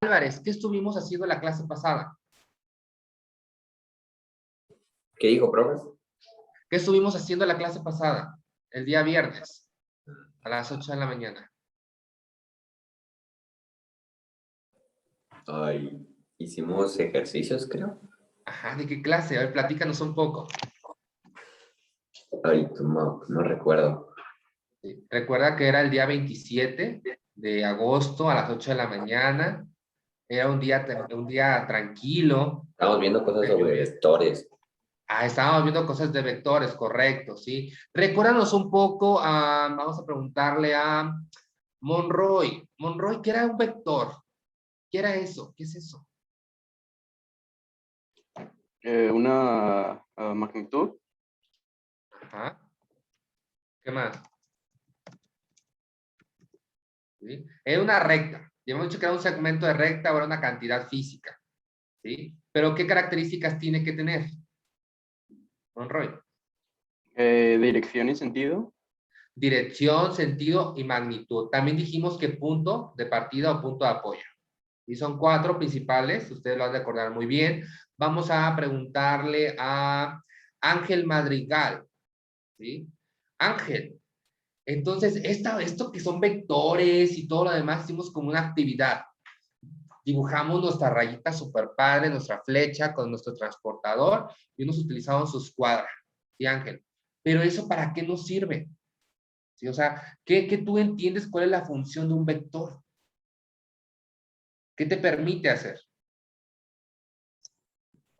Álvarez, ¿qué estuvimos haciendo la clase pasada? ¿Qué dijo, profe? ¿Qué estuvimos haciendo la clase pasada? El día viernes, a las 8 de la mañana. Ay, hicimos ejercicios, creo. Ajá, ¿de qué clase? A ver, platícanos un poco. Ay, no recuerdo. Sí. Recuerda que era el día 27 de agosto a las 8 de la mañana. Era un día tranquilo. Estamos viendo cosas De sobre lluvia. vectores. Ah, estábamos viendo cosas de vectores, correcto, sí. Recuérdanos un poco, vamos a preguntarle a Monroy. Monroy, ¿qué era un vector? ¿Qué era eso? ¿Qué es eso? Una magnitud. Ajá. ¿Qué más? ¿Sí? Era una recta. Ya hemos dicho que era un segmento de recta o era una cantidad física. ¿Sí? Pero ¿qué características tiene que tener? Monroy. Dirección y sentido. Dirección, sentido y magnitud. También dijimos que punto de partida o punto de apoyo. Y son 4 principales, ustedes lo han de acordar muy bien. Vamos a preguntarle a Ángel Madrigal. ¿Sí? Ángel, entonces, esto que son vectores y todo lo demás, hicimos como una actividad. Dibujamos nuestra rayita super padre, nuestra flecha con nuestro transportador y unos utilizaban sus cuadras. ¿Sí, Ángel? Pero eso, ¿para qué nos sirve? ¿Sí? O sea, ¿qué tú entiendes cuál es la función de un vector? ¿Qué te permite hacer?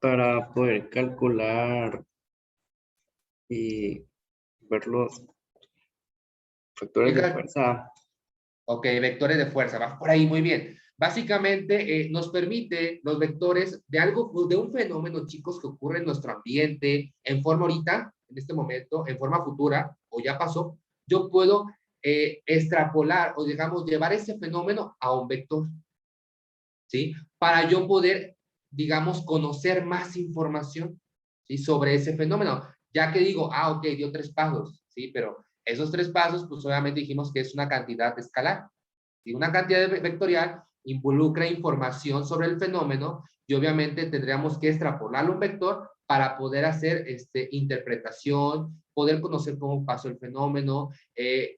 Para poder calcular y ver los factores de fuerza. Ok, vectores de fuerza, va por ahí, muy bien. Básicamente nos permite los vectores de algo, de un fenómeno, chicos, que ocurre en nuestro ambiente, en forma ahorita, en este momento, en forma futura, o ya pasó, yo puedo extrapolar o digamos llevar ese fenómeno a un vector, ¿sí? Para yo poder, digamos, conocer más información, ¿sí? Sobre ese fenómeno, ya que digo, ok, dio 3 pasos, ¿sí? Pero esos 3 pasos, pues obviamente dijimos que es una cantidad escalar. Y una cantidad vectorial involucra información sobre el fenómeno y obviamente tendríamos que extrapolarlo a un vector para poder hacer interpretación, poder conocer cómo pasó el fenómeno,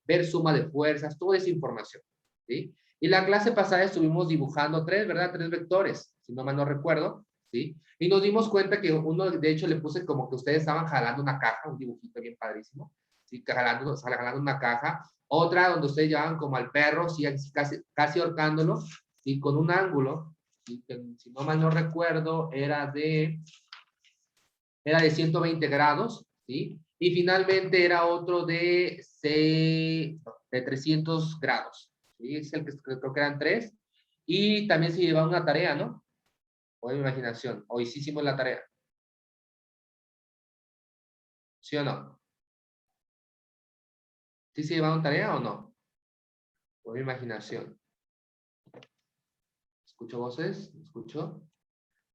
ver suma de fuerzas, toda esa información. ¿Sí? Y la clase pasada estuvimos dibujando 3, ¿verdad? 3 vectores, si no mal no recuerdo, ¿sí? Y nos dimos cuenta que uno, de hecho, le puse como que ustedes estaban jalando una caja, un dibujito bien padrísimo, ¿sí? Jalando una caja. Otra donde ustedes llevaban como al perro, ¿sí? Casi ahorcándolo, ¿sí? Con un ángulo, ¿sí? Que, si no mal no recuerdo, era de 120 grados, ¿sí? Y finalmente era otro de 300 grados, ¿sí? Es el que creo que eran 3. Y también se llevaba una tarea, ¿no? O de imaginación. Hoy sí hicimos la tarea. ¿Sí o no? ¿Sí se llevaron tarea o no? O de imaginación. ¿Escucho voces? ¿Escucho?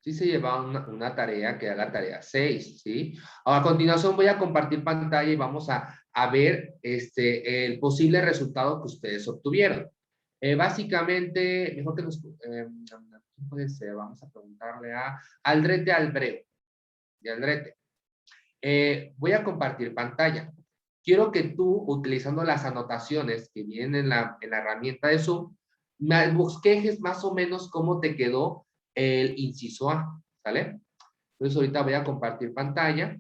Sí se lleva una tarea que era la tarea 6, ¿sí? Ahora, a continuación voy a compartir pantalla y vamos a ver el posible resultado que ustedes obtuvieron. Básicamente, mejor que nos... ¿quién puede ser? Vamos a preguntarle a Aldrete Albreo. De Aldrete. Voy a compartir pantalla. Quiero que tú, utilizando las anotaciones que vienen en la herramienta de Zoom, me bosquejes más o menos cómo te quedó el inciso A, ¿sale? Entonces ahorita voy a compartir pantalla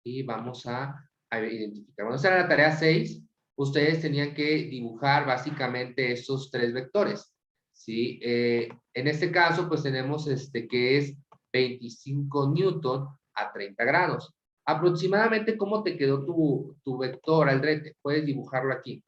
y vamos a identificar. Bueno, esa era la tarea 6. Ustedes tenían que dibujar básicamente esos 3 vectores, ¿sí? En este caso, pues tenemos que es 25 newton a 30 grados. Aproximadamente, ¿cómo te quedó tu vector, Aldrete? Puedes dibujarlo aquí.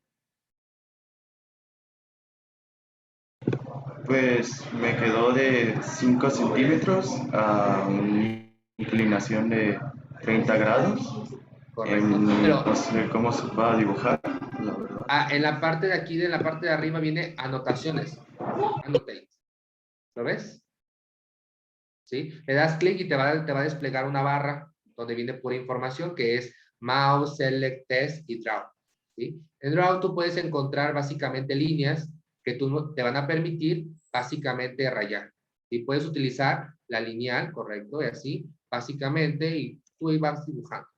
Pues me quedó de 5 centímetros a una inclinación de 30 grados. Correcto. Pero No sé cómo se va a dibujar, la verdad. en la parte de aquí, de la parte de arriba, viene anotaciones. Annotate. ¿Lo ves? ¿Sí? Le das clic y te va a desplegar una barra donde viene pura información que es Mouse, Select, Test y Draw. ¿Sí? En Draw tú puedes encontrar básicamente líneas que te van a permitir básicamente rayar. Y puedes utilizar la lineal, correcto, y así, básicamente, y tú ahí vas dibujando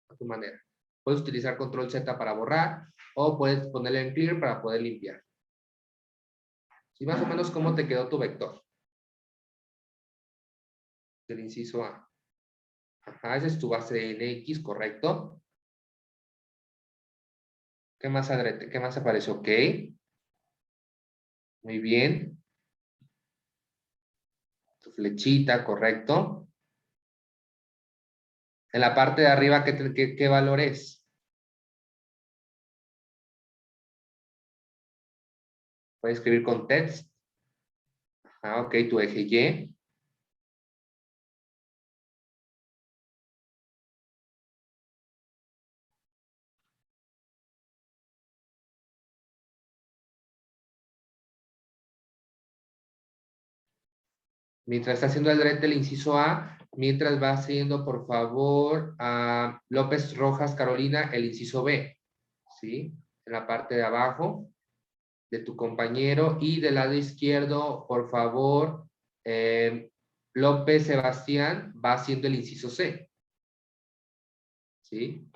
a tu manera. Puedes utilizar control Z para borrar, o puedes ponerle en clear para poder limpiar. ¿Sí? Más o menos, ¿cómo te quedó tu vector? Del inciso A. Ajá, esa es tu base en X, correcto. ¿Qué más, Adrete? ¿Qué más aparece? Ok. Muy bien. Tu flechita, correcto. En la parte de arriba, ¿qué valor es? Puedes escribir con text. Ah, ok, tu eje Y. Mientras está haciendo el inciso A, mientras va haciendo, por favor, a López Rojas Carolina, el inciso B. ¿Sí? En la parte de abajo de tu compañero. Y del lado izquierdo, por favor, López Sebastián va haciendo el inciso C. ¿Sí?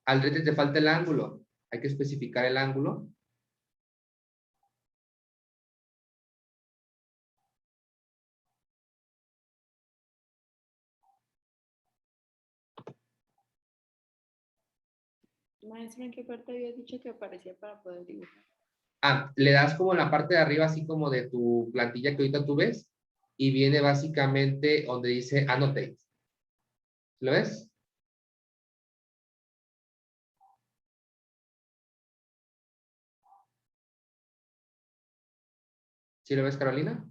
Aldrete, te falta el ángulo. Hay que especificar el ángulo. Maestra, ¿en qué parte había dicho que aparecía para poder dibujar? Ah, le das como en la parte de arriba, así como de tu plantilla que ahorita tú ves, y viene básicamente donde dice Annotate. ¿Lo ves? ¿Sí lo ves, Carolina?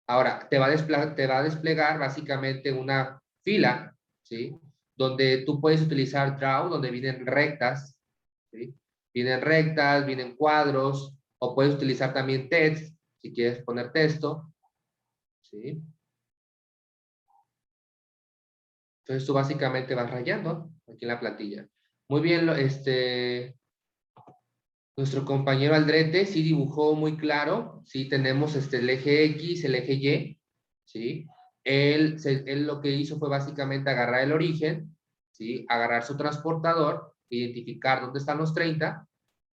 Ahora, te va a desplegar básicamente una fila, ¿sí? Donde tú puedes utilizar Draw, donde vienen rectas, ¿sí? Vienen rectas, vienen cuadros, o puedes utilizar también text, si quieres poner texto, ¿sí? Entonces tú básicamente vas rayando aquí en la plantilla. Muy bien, nuestro compañero Aldrete sí dibujó muy claro, sí tenemos el eje X, el eje Y, ¿sí? Él lo que hizo fue básicamente agarrar el origen, ¿sí? Agarrar su transportador, identificar dónde están los 30,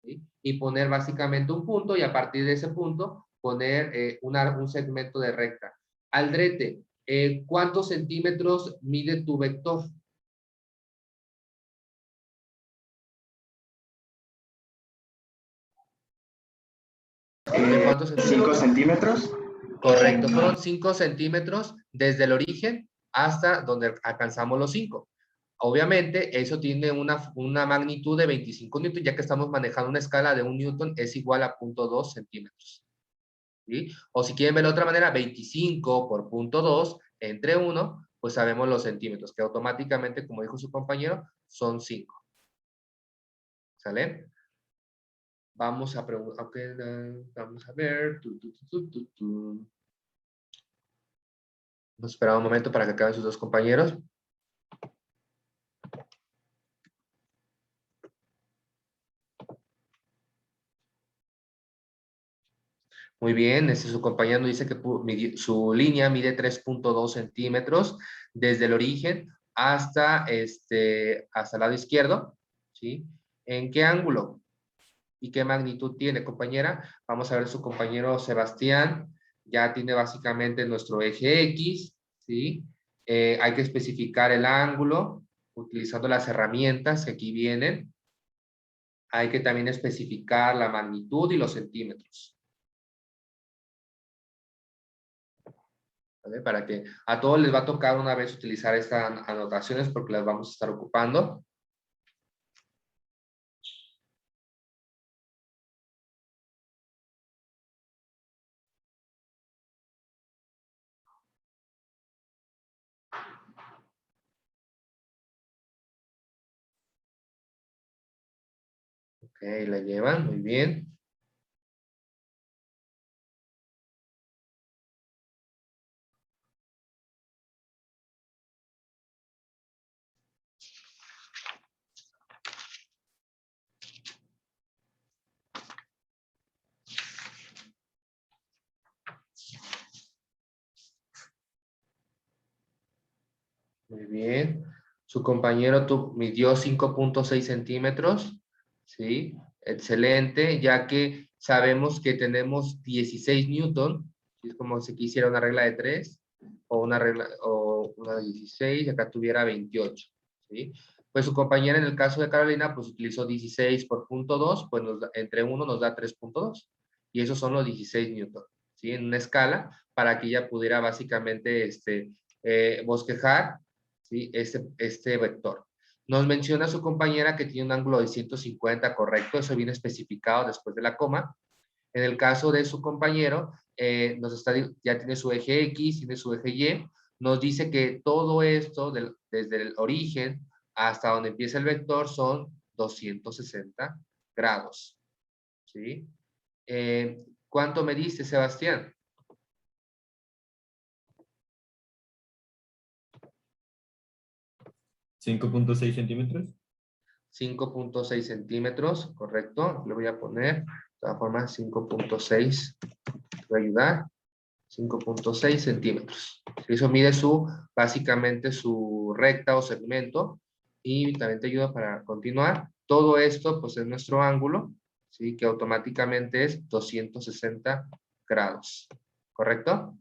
¿sí? Y poner básicamente un punto y a partir de ese punto poner un segmento de recta. Aldrete, ¿cuántos centímetros mide tu vector? ¿De cuántos 5 centímetros? centímetros. Correcto, fueron 5 centímetros desde el origen hasta donde alcanzamos los 5. Obviamente, eso tiene una magnitud de 25 newton, ya que estamos manejando una escala de 1 newton es igual a 0.2 centímetros. ¿Sí? O si quieren ver de otra manera, 25 por 0.2 entre 1, pues sabemos los centímetros, que automáticamente, como dijo su compañero, son 5. ¿Sale? Vamos a preguntar, okay, vamos a ver. Vamos a esperar un momento para que acaben sus dos compañeros. Muy bien, su compañero nos dice que su línea mide 3.2 centímetros desde el origen hasta el lado izquierdo, ¿sí? ¿En qué ángulo y qué magnitud tiene, compañera? Vamos a ver su compañero Sebastián, ya tiene básicamente nuestro eje X, ¿sí? Hay que especificar el ángulo utilizando las herramientas que aquí vienen. Hay que también especificar la magnitud y los centímetros. ¿Vale? Para que a todos les va a tocar una vez utilizar estas anotaciones porque las vamos a estar ocupando. Ok, la llevan, muy bien. Muy bien. Su compañero midió 5.6 centímetros. ¿Sí? Excelente, ya que sabemos que tenemos 16 newton. ¿Sí? Es como si quisiera una regla de 3 o una regla o una de 16, y acá tuviera 28. ¿Sí? Pues su compañera en el caso de Carolina, pues utilizó 16 por punto 2, pues entre 1 nos da 3.2. Y esos son los 16 newton. ¿Sí? En una escala para que ella pudiera básicamente bosquejar, ¿sí? este vector. Nos menciona su compañera que tiene un ángulo de 150, correcto, eso viene especificado después de la coma. En el caso de su compañero, ya tiene su eje X, tiene su eje Y, nos dice que todo esto, desde el origen hasta donde empieza el vector, son 260 grados. ¿Sí? ¿Cuánto me diste, Sebastián? 5.6 centímetros. 5.6 centímetros, correcto. Le voy a poner, de todas formas, 5.6. Voy a ayudar. 5.6 centímetros. Eso mide básicamente su recta o segmento. Y también te ayuda para continuar. Todo esto, pues, es nuestro ángulo, ¿sí? Que automáticamente es 260 grados. ¿Correcto?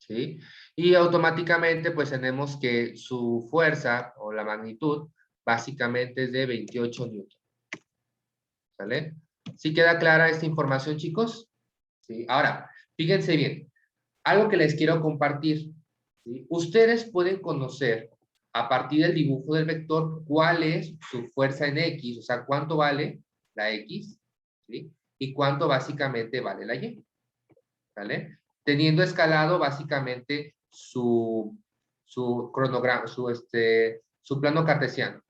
¿Sí? Y automáticamente pues tenemos que su fuerza o la magnitud básicamente es de 28 newton. ¿Sale? ¿Sí queda clara esta información, chicos? ¿Sí? Ahora, fíjense bien, algo que les quiero compartir. ¿Sí? Ustedes pueden conocer a partir del dibujo del vector cuál es su fuerza en X, o sea, cuánto vale la X, ¿sí? Y cuánto básicamente vale la Y. ¿Vale? Teniendo escalado básicamente su cronograma, su plano cartesiano.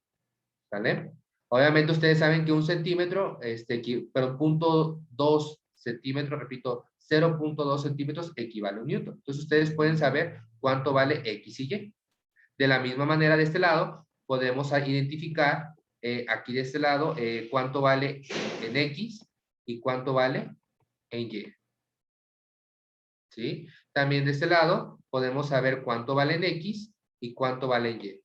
¿Vale? Obviamente ustedes saben que un centímetro, pero 0.2 centímetros, repito, 0.2 centímetros equivale a un newton. Entonces ustedes pueden saber cuánto vale X y Y. De la misma manera de este lado, podemos identificar aquí de este lado cuánto vale en X y cuánto vale en Y. ¿Sí? También de este lado podemos saber cuánto vale en X y cuánto vale en Y.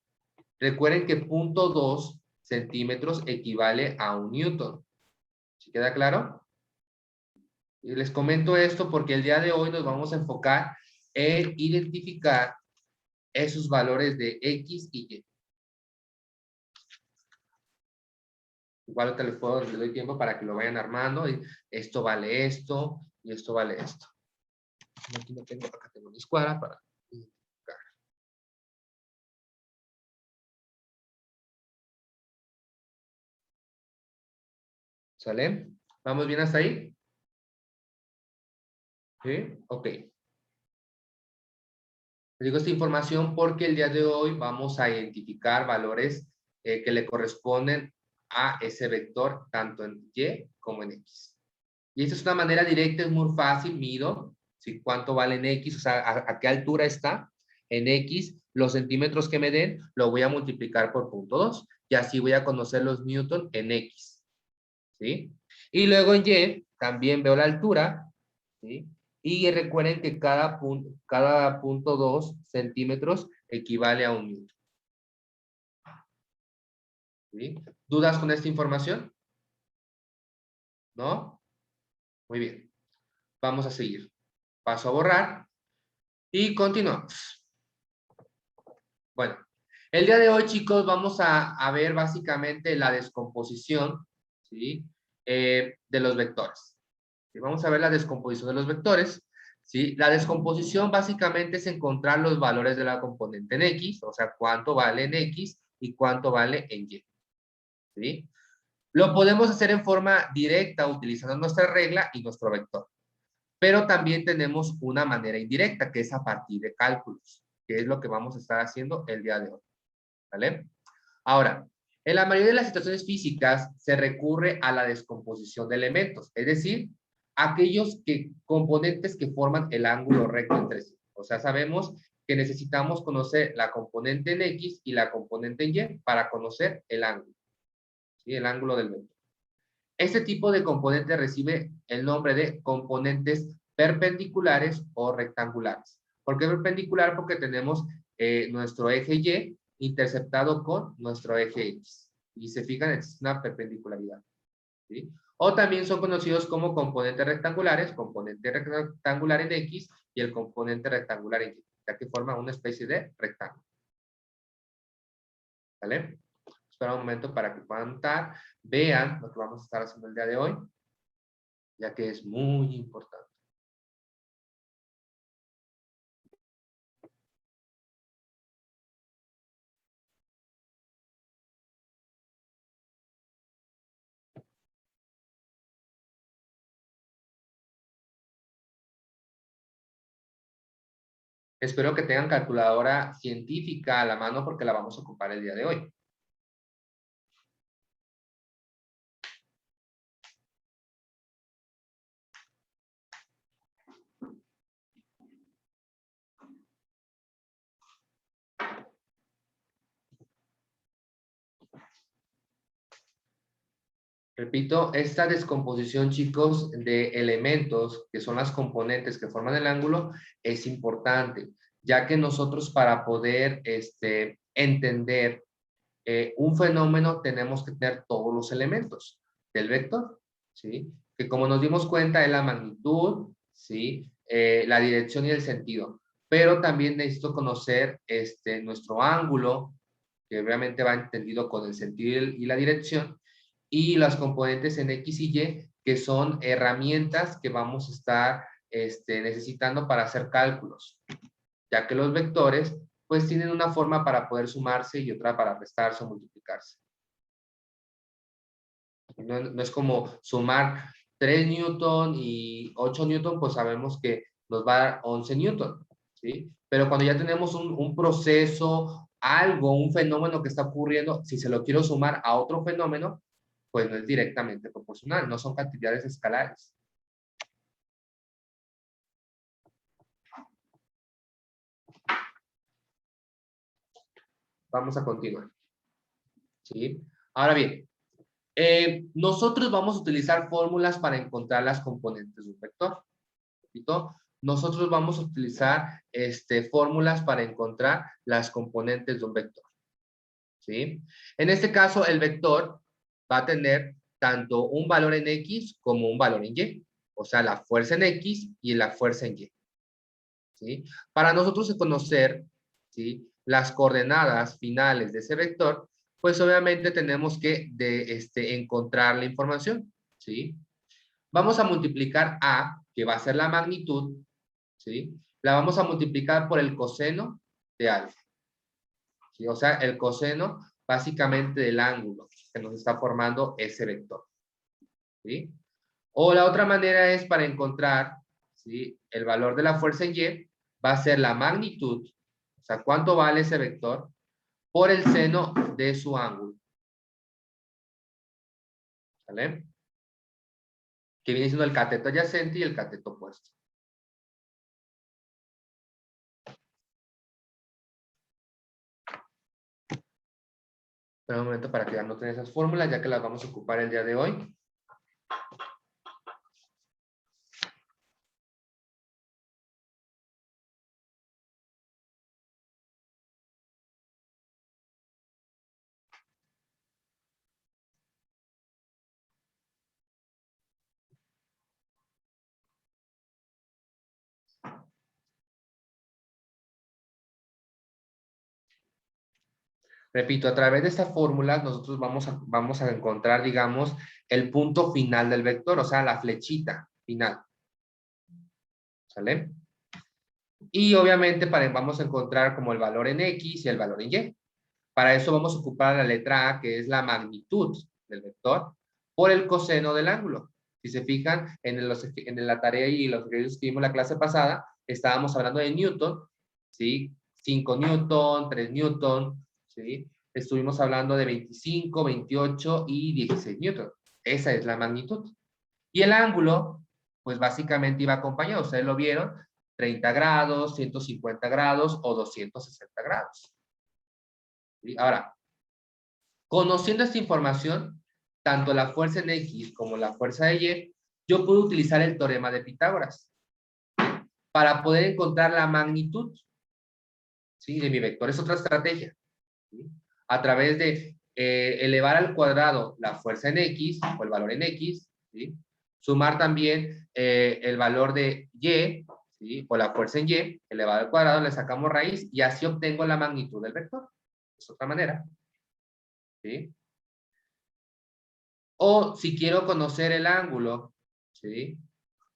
Recuerden que 0.2 centímetros equivale a un newton. ¿Sí queda claro? Y les comento esto porque el día de hoy nos vamos a enfocar en identificar esos valores de X y Y. Igual te les doy tiempo para que lo vayan armando. Y esto vale esto y esto vale esto. Aquí no tengo, acá tengo mi escuadra para identificar. ¿Sale? ¿Vamos bien hasta ahí? ¿Sí? Ok. Les digo esta información porque el día de hoy vamos a identificar valores que le corresponden a ese vector, tanto en Y como en X. Y esta es una manera directa, es muy fácil, mido, ¿sí? Cuánto vale en X, o sea, a qué altura está en X, los centímetros que me den, lo voy a multiplicar por 0.2 y así voy a conocer los newton en X, ¿sí? Y luego en Y también veo la altura, ¿sí? Y recuerden que cada punto 2 centímetros equivale a un newton. ¿Sí? ¿Dudas con esta información? ¿No? Muy bien. Vamos a seguir. Paso a borrar y continuamos. Bueno, el día de hoy, chicos, vamos a ver básicamente la descomposición, ¿sí? De los vectores. ¿Sí? Vamos a ver la descomposición de los vectores. ¿Sí? La descomposición básicamente es encontrar los valores de la componente en X, o sea, cuánto vale en X y cuánto vale en Y. ¿Sí? Lo podemos hacer en forma directa utilizando nuestra regla y nuestro vector. Pero también tenemos una manera indirecta, que es a partir de cálculos, que es lo que vamos a estar haciendo el día de hoy. ¿Vale? Ahora, en la mayoría de las situaciones físicas se recurre a la descomposición de elementos, es decir, aquellos componentes que forman el ángulo recto entre sí. O sea, sabemos que necesitamos conocer la componente en X y la componente en Y para conocer el ángulo. ¿Sí? El ángulo del vector. Este tipo de componente recibe el nombre de componentes perpendiculares o rectangulares. ¿Por qué perpendicular? Porque tenemos nuestro eje Y interceptado con nuestro eje X. Y se fijan, es una perpendicularidad. ¿Sí? O también son conocidos como componentes rectangulares, componente rectangular en X y el componente rectangular en Y, ya que forma una especie de rectángulo. ¿Vale? Espera un momento para que puedan notar, vean lo que vamos a estar haciendo el día de hoy, ya que es muy importante. Espero que tengan calculadora científica a la mano porque la vamos a ocupar el día de hoy. Repito, esta descomposición, chicos, de elementos, que son las componentes que forman el ángulo, es importante, ya que nosotros para poder entender un fenómeno tenemos que tener todos los elementos del vector, ¿sí? Que como nos dimos cuenta es la magnitud, ¿sí? La dirección y el sentido. Pero también necesito conocer nuestro ángulo, que obviamente va entendido con el sentido y la dirección, y las componentes en X y Y, que son herramientas que vamos a estar necesitando para hacer cálculos, ya que los vectores pues tienen una forma para poder sumarse y otra para restarse o multiplicarse. No es como sumar 3 newton y 8 newton, pues sabemos que nos va a dar 11 newton, ¿sí? Pero cuando ya tenemos un proceso, algo, un fenómeno que está ocurriendo, si se lo quiero sumar a otro fenómeno, pues no es directamente proporcional, no son cantidades escalares. Vamos a continuar. ¿Sí? Ahora bien, nosotros vamos a utilizar fórmulas para encontrar las componentes de un vector. ¿Repito? Nosotros vamos a utilizar fórmulas para encontrar las componentes de un vector. ¿Sí? En este caso, el vector va a tener tanto un valor en X como un valor en Y. O sea, la fuerza en X y la fuerza en Y. ¿Sí? Para nosotros conocer, ¿sí?, las coordenadas finales de ese vector, pues obviamente tenemos que encontrar la información, ¿sí? Vamos a multiplicar A, que va a ser la magnitud, ¿sí? La vamos a multiplicar por el coseno de alfa, ¿sí? O sea, el coseno básicamente del ángulo que nos está formando ese vector, ¿sí? O la otra manera es para encontrar, ¿sí?, el valor de la fuerza en Y, va a ser la magnitud, o sea, cuánto vale ese vector, por el seno de su ángulo. ¿Vale? Que viene siendo el cateto adyacente y el cateto opuesto. Espera un momento para que anoten esas fórmulas, ya que las vamos a ocupar el día de hoy. Repito, a través de estas fórmulas nosotros vamos a encontrar, digamos, el punto final del vector, o sea, la flechita final. ¿Sale? Y obviamente vamos a encontrar como el valor en X y el valor en Y. Para eso vamos a ocupar la letra A, que es la magnitud del vector, por el coseno del ángulo. Si se fijan en la tarea y los ejercicios que vimos la clase pasada, estábamos hablando de Newton, ¿sí? 5 Newton, 3 Newton, ¿sí? Estuvimos hablando de 25, 28 y 16 Newton. Esa es la magnitud. Y el ángulo, pues básicamente iba acompañado, ustedes lo vieron, 30 grados, 150 grados o 260 grados. ¿Sí? Ahora, conociendo esta información, tanto la fuerza en X como la fuerza de Y, yo puedo utilizar el teorema de Pitágoras para poder encontrar la magnitud. ¿sí? De mi vector. Es otra estrategia, ¿sí? A través de elevar al cuadrado la fuerza en X, o el valor en X, ¿sí? Sumar también el valor de Y, ¿sí? O la fuerza en Y, elevado al cuadrado, le sacamos raíz y así obtengo la magnitud del vector. Es otra manera, ¿sí? O si quiero conocer el ángulo, ¿sí?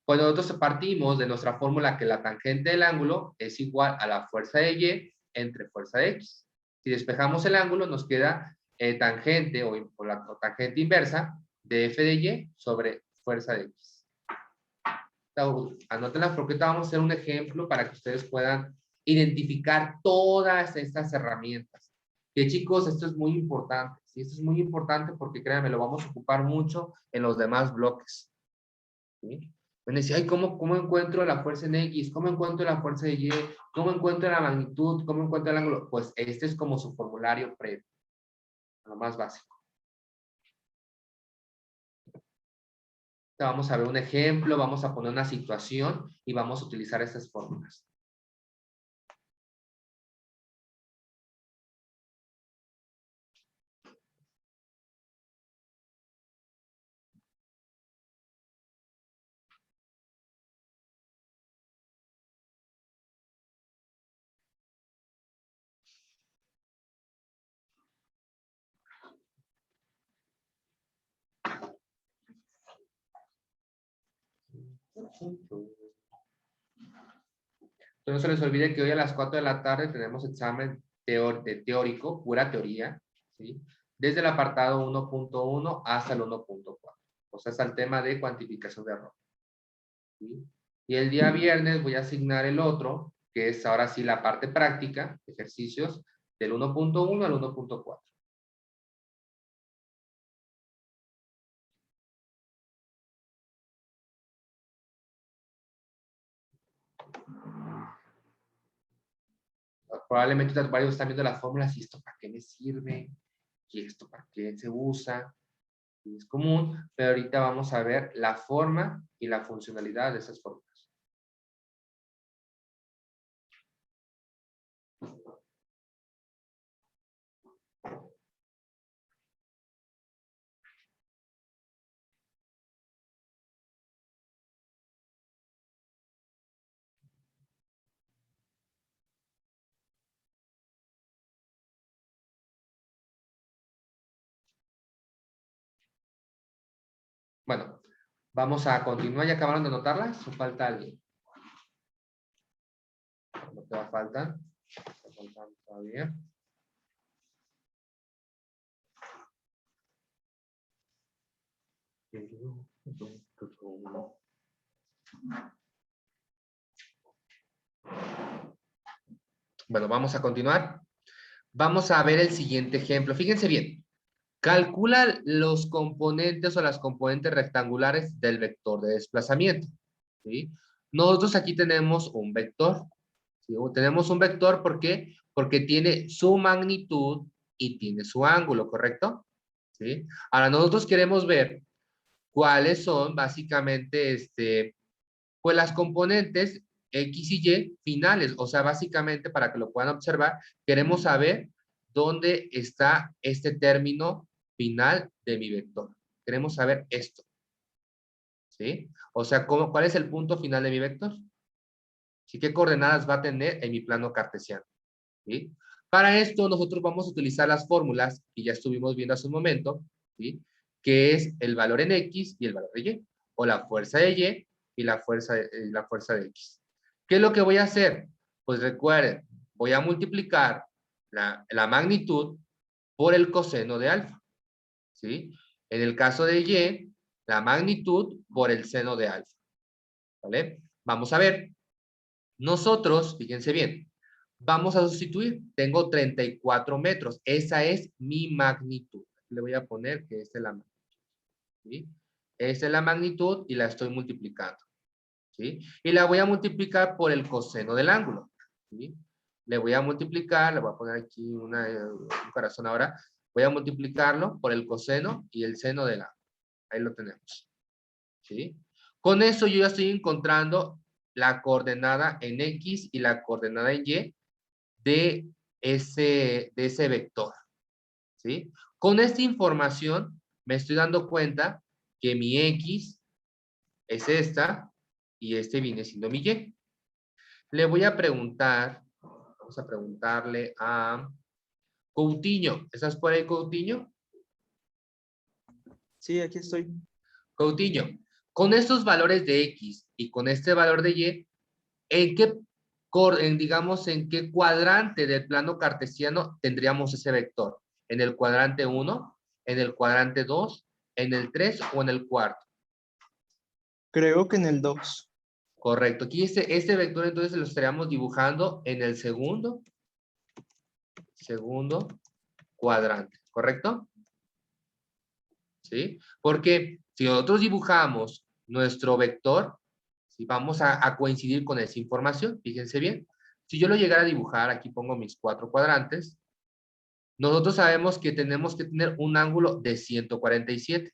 Pues nosotros partimos de nuestra fórmula que la tangente del ángulo es igual a la fuerza de Y entre fuerza de X. Si despejamos el ángulo, nos queda tangente o la tangente inversa de F de Y sobre fuerza de X. Anótenla porque ahorita vamos a hacer un ejemplo para que ustedes puedan identificar todas estas herramientas. Que chicos, esto es muy importante. ¿Sí? Esto es muy importante porque créanme, lo vamos a ocupar mucho en los demás bloques. ¿Sí? Me decía, ay, ¿cómo encuentro la fuerza en X? ¿Cómo encuentro la fuerza de Y? ¿Cómo encuentro la magnitud? ¿Cómo encuentro el ángulo? Pues este es como su formulario previo, lo más básico. Vamos a ver un ejemplo, vamos a poner una situación y vamos a utilizar estas fórmulas. Entonces no se les olvide que hoy a las 4 de la tarde tenemos examen teórico, pura teoría, ¿sí? Desde el apartado 1.1 hasta el 1.4. O sea, hasta el tema de cuantificación de error. ¿Sí? Y el día viernes voy a asignar el otro, que es ahora sí la parte práctica, ejercicios, del 1.1 al 1.4. Probablemente varios están viendo las fórmulas y esto para qué me sirve, y esto para qué se usa, y es común, pero ahorita vamos a ver la forma y la funcionalidad de esas fórmulas. Bueno, vamos a continuar. ¿Ya acabaron de anotarlas o falta alguien? No te va a faltar. Está faltando todavía. Bueno, vamos a continuar. Vamos a ver el siguiente ejemplo. Fíjense bien. Calcula los componentes o las componentes rectangulares del vector de desplazamiento. ¿Sí? Nosotros aquí tenemos un vector. ¿Sí? Tenemos un vector, ¿por qué? Porque tiene su magnitud y tiene su ángulo, ¿correcto? ¿Sí? Ahora, nosotros queremos ver cuáles son básicamente pues las componentes X y Y finales. O sea, básicamente para que lo puedan observar, queremos saber dónde está este término final de mi vector. Queremos saber esto. ¿Sí? O sea, ¿cuál es el punto final de mi vector? ¿Sí? ¿Qué coordenadas va a tener en mi plano cartesiano? ¿Sí? Para esto nosotros vamos a utilizar las fórmulas que ya estuvimos viendo hace un momento, ¿sí? Que es el valor en X y el valor de Y, o la fuerza de Y y la fuerza de X. ¿Qué es lo que voy a hacer? Pues recuerden, voy a multiplicar la magnitud por el coseno de alfa, ¿sí? En el caso de Y, la magnitud por el seno de alfa, ¿vale? Vamos a ver. Nosotros, fíjense bien, vamos a sustituir. Tengo 34 metros. Esa es mi magnitud. Le voy a poner que esta es la magnitud. ¿Sí? Esta es la magnitud y la estoy multiplicando. ¿Sí? Y la voy a multiplicar por el coseno del ángulo. ¿Sí? Le voy a multiplicar, le voy a poner aquí un corazón ahora. Voy a multiplicarlo por el coseno y el seno del ángulo. Ahí lo tenemos. ¿Sí? Con eso yo ya estoy encontrando la coordenada en X y la coordenada en Y de ese vector, ¿sí? Con esta información me estoy dando cuenta que mi X es esta y este viene siendo mi Y. Le voy a preguntar, vamos a preguntarle a Coutinho. ¿Estás por ahí, Coutinho? Sí, aquí estoy. Coutinho, con estos valores de X y con este valor de Y, digamos, en qué cuadrante del plano cartesiano tendríamos ese vector? ¿En el cuadrante 1, en el cuadrante 2, en el 3 o en el cuarto? Creo que en el 2. Correcto. Aquí este vector entonces lo estaríamos dibujando en el segundo cuadrante, ¿correcto? ¿Sí? Porque si nosotros dibujamos nuestro vector, ¿sí? Vamos a coincidir con esa información. Fíjense bien. Si yo lo llegara a dibujar, aquí pongo mis 4 cuadrantes, nosotros sabemos que tenemos que tener un ángulo de 147.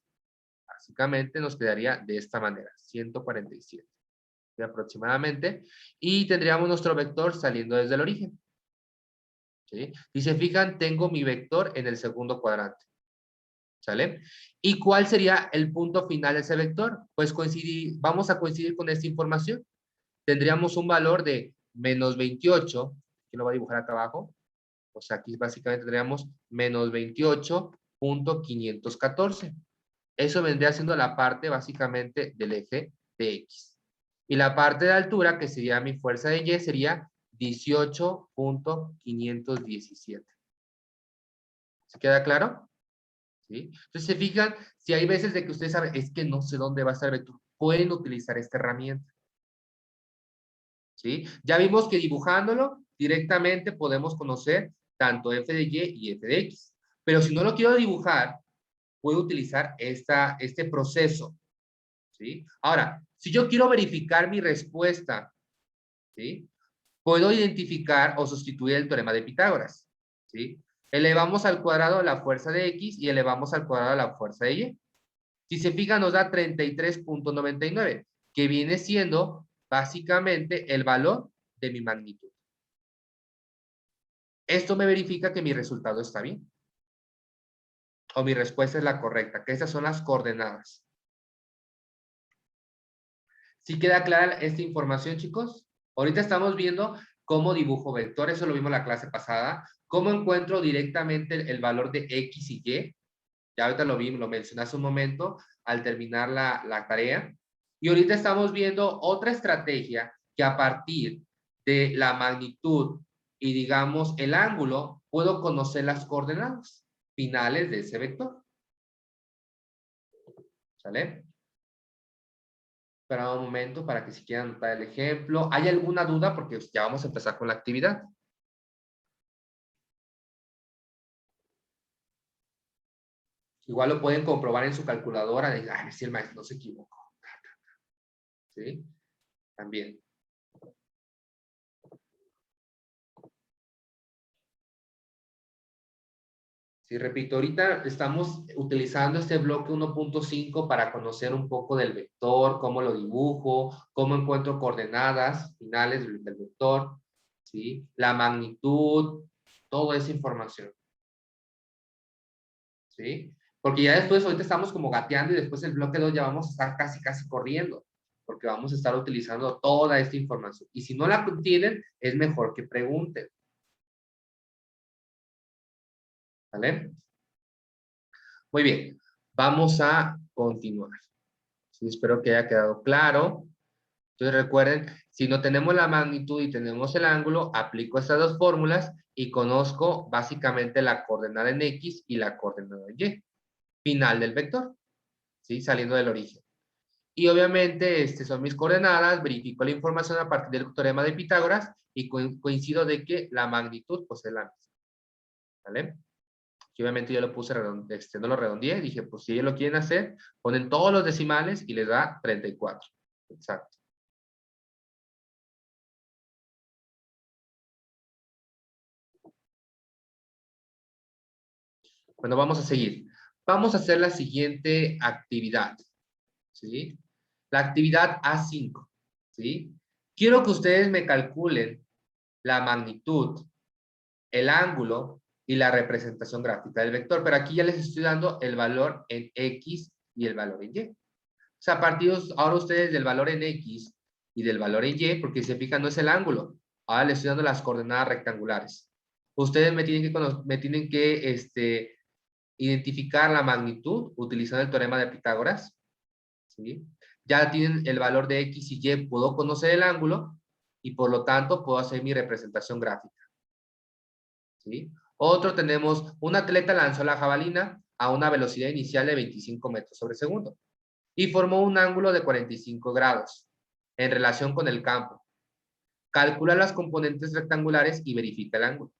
Básicamente nos quedaría de esta manera, 147 aproximadamente, y tendríamos nuestro vector saliendo desde el origen. ¿Sí? Si se fijan, tengo mi vector en el segundo cuadrante. ¿Sale? ¿Y cuál sería el punto final de ese vector? Pues vamos a coincidir con esta información. Tendríamos un valor de menos 28, que lo voy a dibujar acá abajo. O sea, aquí básicamente tendríamos menos 28.514. Eso vendría siendo la parte básicamente del eje de X. Y la parte de altura, que sería mi fuerza de Y, sería 18.517. ¿Se queda claro? ¿Sí? Entonces, se fijan, si hay veces de que ustedes saben, es que no sé dónde va a estar el vector, pueden utilizar esta herramienta. ¿Sí? Ya vimos que dibujándolo directamente podemos conocer tanto f de y y f de x. Pero si no lo quiero dibujar, puedo utilizar este proceso. ¿Sí? Ahora, si yo quiero verificar mi respuesta, ¿sí? Puedo identificar o sustituir el teorema de Pitágoras. ¿Sí? Elevamos al cuadrado la fuerza de X y elevamos al cuadrado la fuerza de Y. Si se fijan, nos da 33.99, que viene siendo básicamente el valor de mi magnitud. Esto me verifica que mi resultado está bien. O mi respuesta es la correcta, que esas son las coordenadas. ¿Sí queda clara esta información, chicos? Ahorita estamos viendo cómo dibujo vectores, eso lo vimos en la clase pasada. Cómo encuentro directamente el valor de X y Y. Ya ahorita lo mencioné hace un momento al terminar la tarea. Y ahorita estamos viendo otra estrategia que a partir de la magnitud y digamos el ángulo, puedo conocer las coordenadas finales de ese vector. ¿Sale? Espera un momento para que si quieran anotar el ejemplo. ¿Hay alguna duda? Porque ya vamos a empezar con la actividad. Igual lo pueden comprobar en su calculadora. De, ay, si el maestro no se equivocó. ¿Sí? También. Sí, repito, ahorita estamos utilizando este bloque 1.5 para conocer un poco del vector, cómo lo dibujo, cómo encuentro coordenadas finales del vector, ¿sí? La magnitud, toda esa información. ¿Sí? Porque ya después, ahorita estamos como gateando y después el bloque 2 ya vamos a estar casi corriendo, porque vamos a estar utilizando toda esta información. Y si no la tienen, es mejor que pregunten. ¿Vale? Muy bien, vamos a continuar. Sí, espero que haya quedado claro. Entonces recuerden, si no tenemos la magnitud y tenemos el ángulo, aplico estas dos fórmulas y conozco básicamente la coordenada en X y la coordenada en Y. Final del vector, ¿sí? Saliendo del origen. Y obviamente, son mis coordenadas, verifico la información a partir del teorema de Pitágoras y coincido de que la magnitud pues es la misma. ¿Vale? Y obviamente yo lo puse, no lo redondeé, dije, pues si ellos lo quieren hacer, ponen todos los decimales y les da 34. Exacto. Bueno, vamos a seguir. Vamos a hacer la siguiente actividad. ¿Sí? La actividad A5. ¿Sí? Quiero que ustedes me calculen la magnitud el ángulo y la representación gráfica del vector. Pero aquí ya les estoy dando el valor en X y el valor en Y. O sea, a partir ahora ustedes del valor en X y del valor en Y, porque si se fijan no es el ángulo. Ahora les estoy dando las coordenadas rectangulares. Ustedes me tienen que identificar la magnitud utilizando el teorema de Pitágoras. ¿Sí? Ya tienen el valor de X y Y, puedo conocer el ángulo y por lo tanto puedo hacer mi representación gráfica. ¿Sí? Otro tenemos, un atleta lanzó la jabalina a una velocidad inicial de 25 metros sobre segundo y formó un ángulo de 45 grados en relación con el campo. Calcula las componentes rectangulares y verifica el ángulo.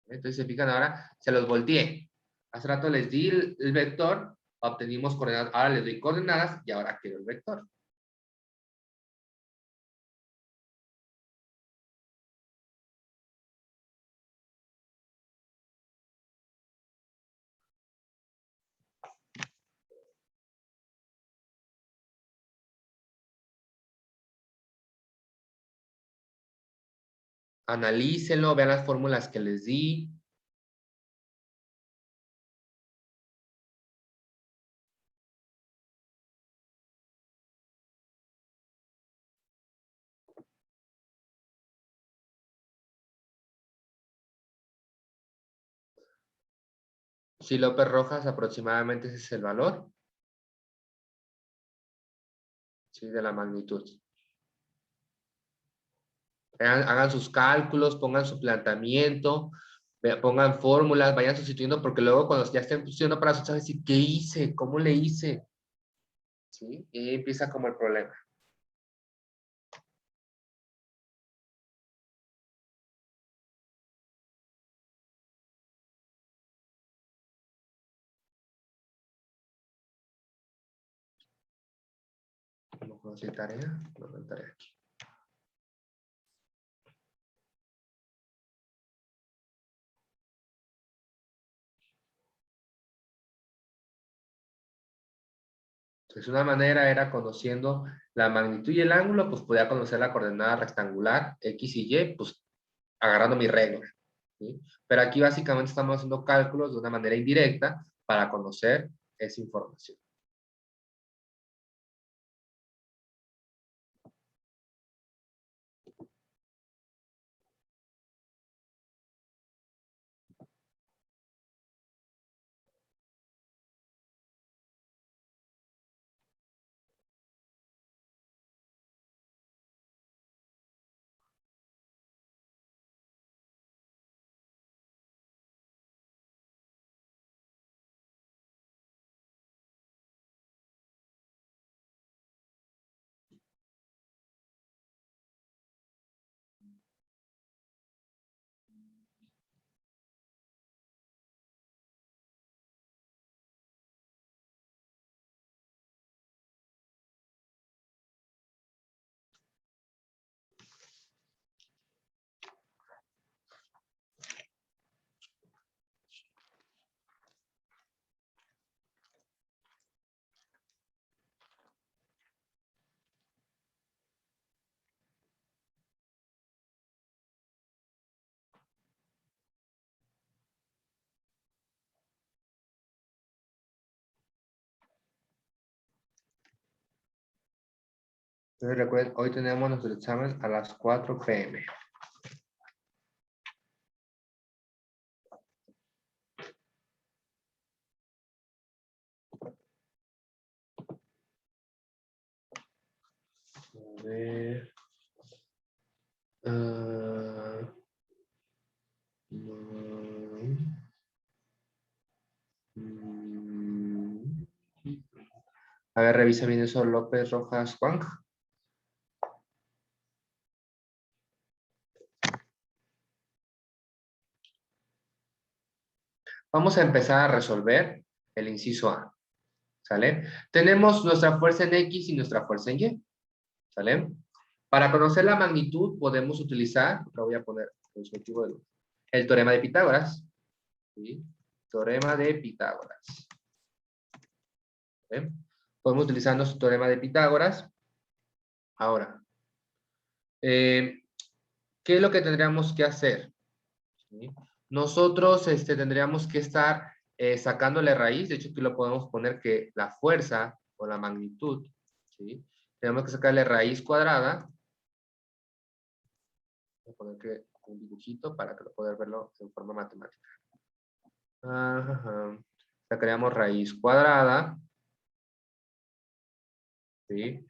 Entonces, se fijan ahora, se los volteé. Hace rato les di el vector, obtenimos coordenadas, ahora les doy coordenadas y ahora quiero el vector. Analícenlo, vean las fórmulas que les di. Si López Rojas, aproximadamente ese es el valor. Sí, de la magnitud. Hagan sus cálculos, pongan su planteamiento, pongan fórmulas, vayan sustituyendo, porque luego cuando ya estén sustituyendo para eso, ¿sabes? ¿Qué hice? ¿Cómo le hice? ¿Sí? Y ahí empieza como el problema. No puedo hacer tarea, no me tarea aquí. Entonces, una manera era conociendo la magnitud y el ángulo, pues podía conocer la coordenada rectangular, X y Y, pues agarrando mi regla. ¿Sí? Pero aquí básicamente estamos haciendo cálculos de una manera indirecta para conocer esa información. Entonces recuerden, hoy tenemos nuestro examen a las 4 p.m. A ver. A ver, revisa bien eso, López Rojas Juan. Vamos a empezar a resolver el inciso A. ¿Sale? Tenemos nuestra fuerza en X y nuestra fuerza en Y. ¿Sale? Para conocer la magnitud podemos utilizar, lo voy a poner el teorema de Pitágoras. ¿Sí? Teorema de Pitágoras. ¿Vale? Podemos utilizar nuestro teorema de Pitágoras Ahora, ¿qué es lo que tendríamos que hacer? ¿Sí? Nosotros tendríamos que estar sacándole raíz. De hecho, aquí lo podemos poner que la fuerza o la magnitud, ¿sí? Tenemos que sacarle raíz cuadrada. Voy a poner que un dibujito para que lo poder verlo en forma matemática. Ajá. Sacaríamos raíz cuadrada, ¿sí?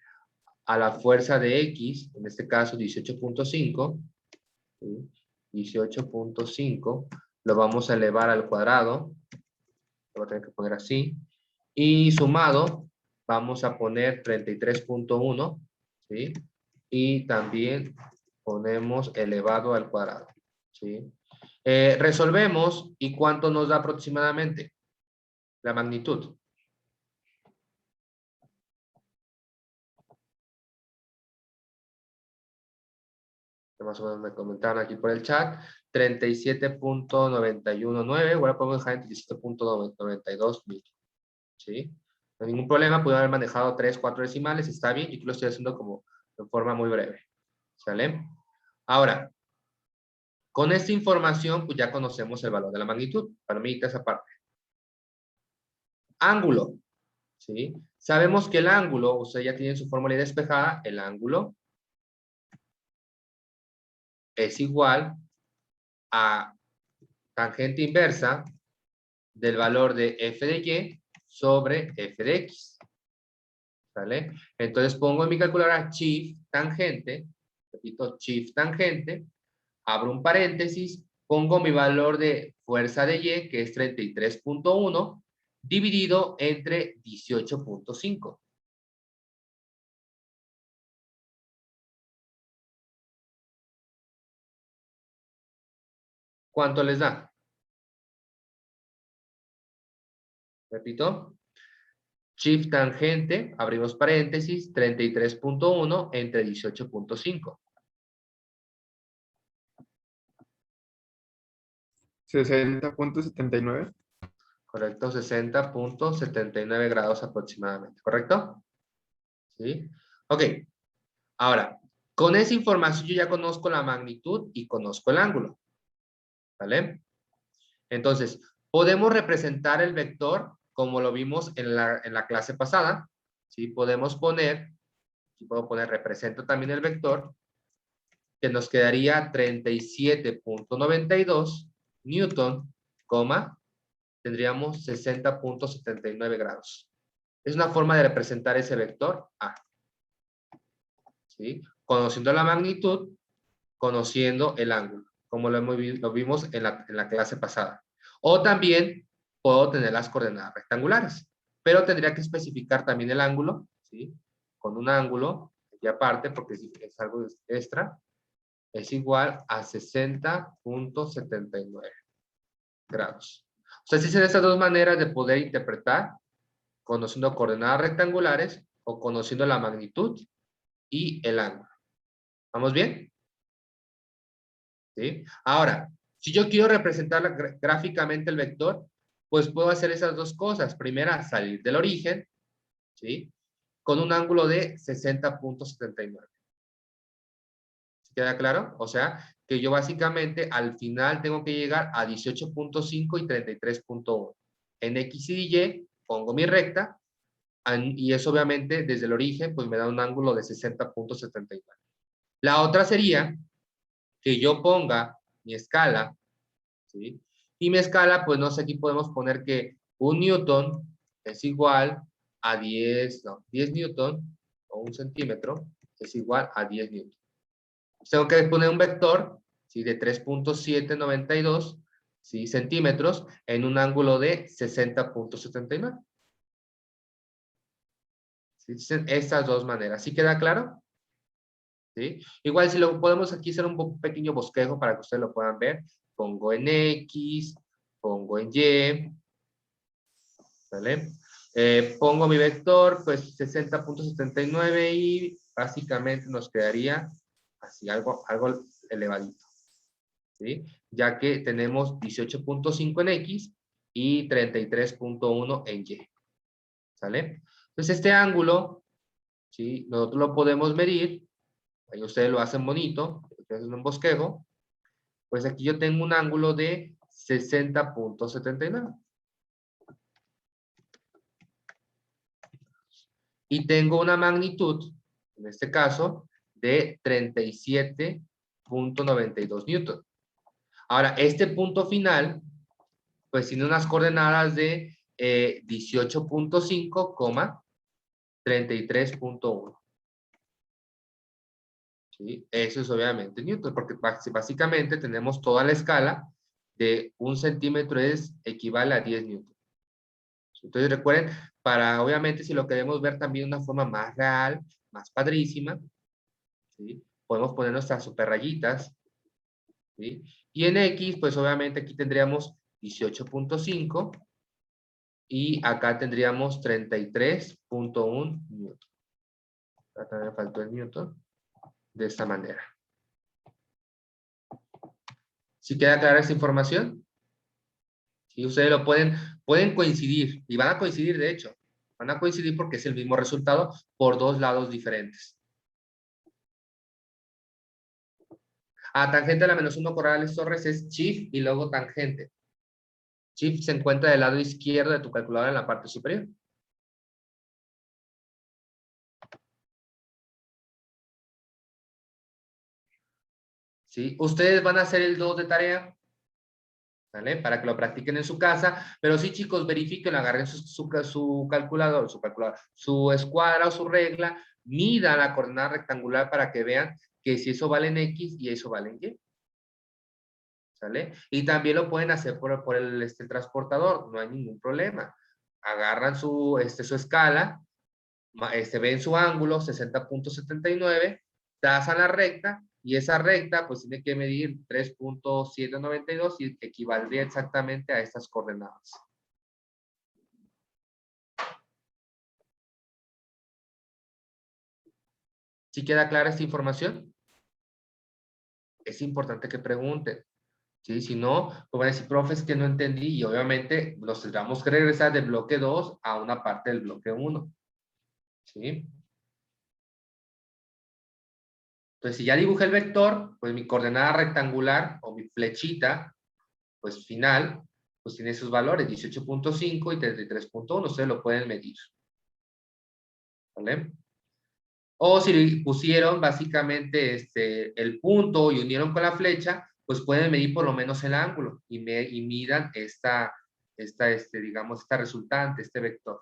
A la fuerza de X, en este caso 18.5, ¿sí? 18.5, lo vamos a elevar al cuadrado, lo voy a tener que poner así, y sumado, vamos a poner 33.1, ¿sí? Y también ponemos elevado al cuadrado, ¿sí? Resolvemos, ¿y cuánto nos da aproximadamente? La magnitud. Más o menos me comentaron aquí por el chat, 37.919, ahora podemos dejar en 37.92 mil, ¿sí? No hay ningún problema, puedo haber manejado 3, 4 decimales, está bien, y aquí lo estoy haciendo como de forma muy breve, ¿sale? Ahora, con esta información, pues ya conocemos el valor de la magnitud, para mí esa parte. Ángulo, ¿sí? Sabemos que el ángulo, usted ya tiene su fórmula despejada, el ángulo es igual a tangente inversa del valor de f de y sobre f de x. ¿Vale? Entonces pongo en mi calculadora shift tangente, repito, shift tangente, abro un paréntesis, pongo mi valor de fuerza de y, que es 33.1, dividido entre 18.5. ¿Cuánto les da? Repito. Shift tangente, abrimos paréntesis, 33.1 entre 18.5. 60.79. Correcto, 60.79 grados aproximadamente, ¿correcto? ¿Sí? Ok, ahora, con esa información yo ya conozco la magnitud y conozco el ángulo, ¿vale? Entonces, podemos representar el vector como lo vimos en la clase pasada, ¿sí? Podemos poner, aquí puedo poner, represento también el vector, que nos quedaría 37.92 Newton, coma, tendríamos 60.79 grados. Es una forma de representar ese vector A. ¿Sí? Conociendo la magnitud, conociendo el ángulo, como lo vimos en la clase pasada. O también puedo tener las coordenadas rectangulares, pero tendría que especificar también el ángulo, ¿sí? Con un ángulo, y aparte, porque es algo extra, es igual a 60.79 grados. O sea, existen estas dos maneras de poder interpretar, conociendo coordenadas rectangulares o conociendo la magnitud y el ángulo. ¿Vamos bien? ¿Sí? Ahora, si yo quiero representar gráficamente el vector, pues puedo hacer esas dos cosas. Primera, salir del origen, ¿sí? Con un ángulo de 60.79. ¿Queda claro? O sea, que yo básicamente al final tengo que llegar a 18.5 y 33.1. En X y Y pongo mi recta y eso obviamente desde el origen pues me da un ángulo de 60.79. La otra sería que yo ponga mi escala, ¿sí? Y mi escala, pues no sé, aquí podemos poner que un newton es igual a 10 newton o un centímetro es igual a 10 newton. Tengo que poner un vector, ¿sí? De 3.792, ¿sí? Centímetros en un ángulo de 60.79. ¿Sí? Estas dos maneras. ¿Sí queda claro? ¿Sí? Igual si lo podemos aquí hacer un pequeño bosquejo para que ustedes lo puedan ver. Pongo en X, pongo en Y, ¿vale? Pongo mi vector, pues 60.79 y básicamente nos quedaría así algo elevadito. ¿Sí? Ya que tenemos 18.5 en X y 33.1 en Y. ¿Sale? Entonces este ángulo, ¿sí? Nosotros lo podemos medir, ahí ustedes lo hacen bonito, ustedes hacen un bosquejo, pues aquí yo tengo un ángulo de 60.79. Y tengo una magnitud, en este caso, de 37.92 newton. Ahora, este punto final, pues tiene unas coordenadas de 18.5, 33.1. ¿Sí? Eso es obviamente newton, porque básicamente tenemos toda la escala de 1 centímetro equivale a 10 newton. Entonces recuerden, para obviamente si lo queremos ver también de una forma más real, más padrísima, ¿sí? Podemos poner nuestras super rayitas, ¿sí? Y en X, pues obviamente aquí tendríamos 18.5 y acá tendríamos 33.1 newton. Acá me faltó el newton. De esta manera. ¿Sí queda clara esta información? Sí, ustedes lo pueden coincidir, y van a coincidir de hecho. Van a coincidir porque es el mismo resultado por dos lados diferentes. Tangente a la -1 Corrales Torres es shift y luego tangente. Shift se encuentra del lado izquierdo de tu calculadora en la parte superior. ¿Sí? Ustedes van a hacer el 2 de tarea, ¿vale? Para que lo practiquen en su casa, pero sí, chicos, verifiquen, agarren su calculador, su escuadra o su regla, mida la coordenada rectangular para que vean que si eso vale en X y eso vale en Y. ¿Sale? Y también lo pueden hacer por el transportador, no hay ningún problema. Agarran su escala, ven su ángulo, 60.79, trazan la recta, y esa recta pues tiene que medir 3.792 y equivaldría exactamente a estas coordenadas. ¿Sí queda clara esta información? Es importante que pregunten. ¿Sí? Si no, pues van a decir, profes, que no entendí, y obviamente nos tendremos que regresar del bloque 2 a una parte del bloque 1. ¿Sí? Entonces, si ya dibujé el vector, pues mi coordenada rectangular o mi flechita, pues final, pues tiene sus valores, 18.5 y 33.1. Ustedes lo pueden medir. ¿Vale? O si pusieron básicamente el punto y unieron con la flecha, pues pueden medir por lo menos el ángulo y midan digamos, esta resultante, este vector.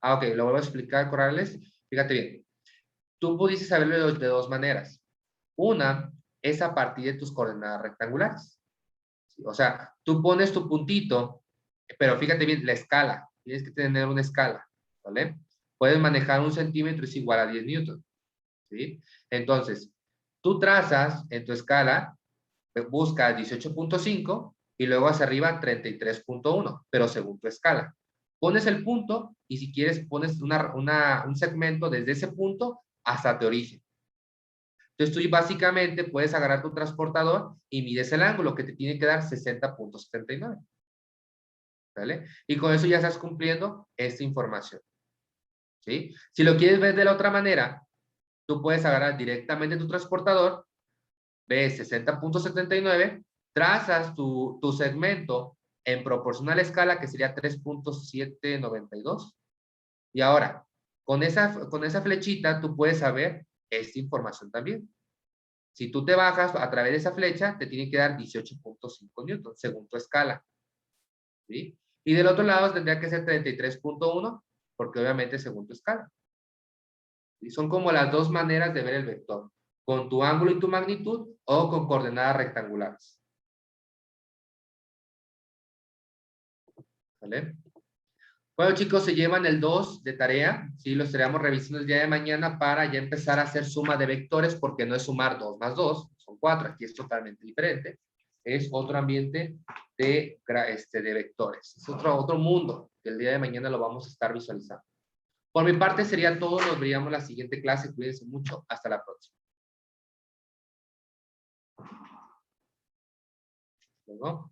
Ok, lo vuelvo a explicar, Corrales. Fíjate bien. Tú pudiste saberlo de dos maneras. Una es a partir de tus coordenadas rectangulares. ¿Sí? O sea, tú pones tu puntito, pero fíjate bien, la escala. Tienes que tener una escala, ¿vale? Puedes manejar 1 centímetro es igual a 10 newton. ¿Sí? Entonces, tú trazas en tu escala, buscas 18.5 y luego hacia arriba 33.1, pero según tu escala. Pones el punto y si quieres pones un segmento desde ese punto hasta tu origen. Entonces tú básicamente puedes agarrar tu transportador y mides el ángulo que te tiene que dar 60.79. ¿Vale? Y con eso ya estás cumpliendo esta información. ¿Sí? Si lo quieres ver de la otra manera, tú puedes agarrar directamente tu transportador, ves 60.79, trazas tu segmento en proporción a la escala, que sería 3.792. Y ahora, con esa flechita, tú puedes saber esta información también. Si tú te bajas a través de esa flecha, te tiene que dar 18.5 newton, según tu escala. ¿Sí? Y del otro lado tendría que ser 33.1, porque obviamente según tu escala. Y son como las dos maneras de ver el vector, con tu ángulo y tu magnitud o con coordenadas rectangulares. ¿Vale? Bueno, chicos, se llevan el 2 de tarea, ¿sí? Lo estaríamos revisando el día de mañana para ya empezar a hacer suma de vectores, porque no es sumar 2 más 2, son 4, aquí es totalmente diferente. Es otro ambiente de vectores, es otro mundo, que el día de mañana lo vamos a estar visualizando. Por mi parte sería todo, nos veríamos la siguiente clase, cuídense mucho, hasta la próxima. ¿no?